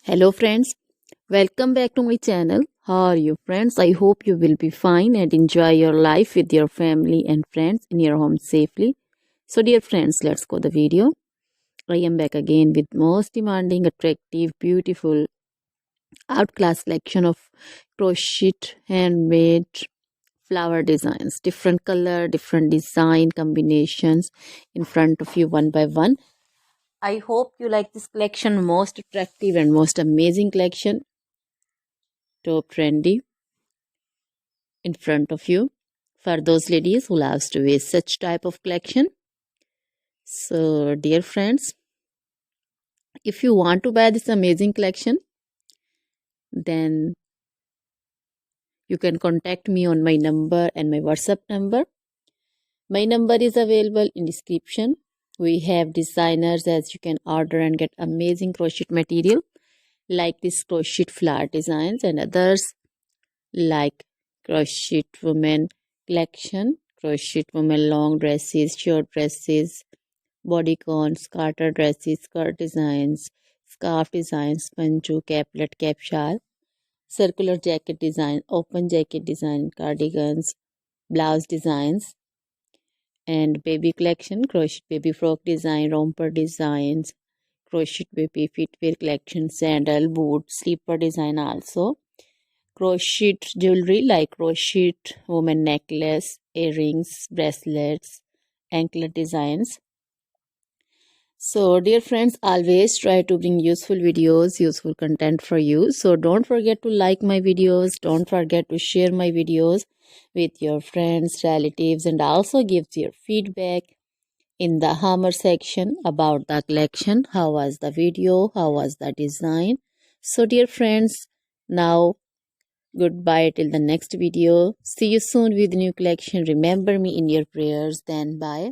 Hello friends, welcome back to my channel. How are you friends? I hope you will be fine and enjoy your life with your family and friends in your home safely. So dear friends, let's go the video. I am back again with most demanding, attractive, beautiful, outclass collection of crochet handmade flower designs. Different color, different design combinations in front of you one by one. I hope you like this collection, most attractive and most amazing collection. Top trendy in front of you for those ladies who loves to wear such type of collection. So dear friends, if you want to buy this amazing collection, then you can contact me on my number and my WhatsApp number. My number is available in description. We have designers as you can order and get amazing crochet material like this crochet flower designs and others like crochet women collection, crochet women long dresses, short dresses, bodycons, garter dresses, skirt designs, scarf designs, panju, caplet, cap shawl, circular jacket design, open jacket design, cardigans, blouse designs, and baby collection, crochet baby frock design, romper designs, crochet baby footwear collection, sandal, boot, slipper design also. Crochet jewelry like crochet woman necklace, earrings, bracelets, anklet designs. So dear friends, always try to bring useful videos, useful content for you. So don't forget to like my videos, don't forget to share my videos with your friends, relatives, and also give your feedback in the hammer section about the collection. How was the video? How was the design? So dear friends, now goodbye till the next video. See you soon with new collection. Remember me in your prayers. Then bye.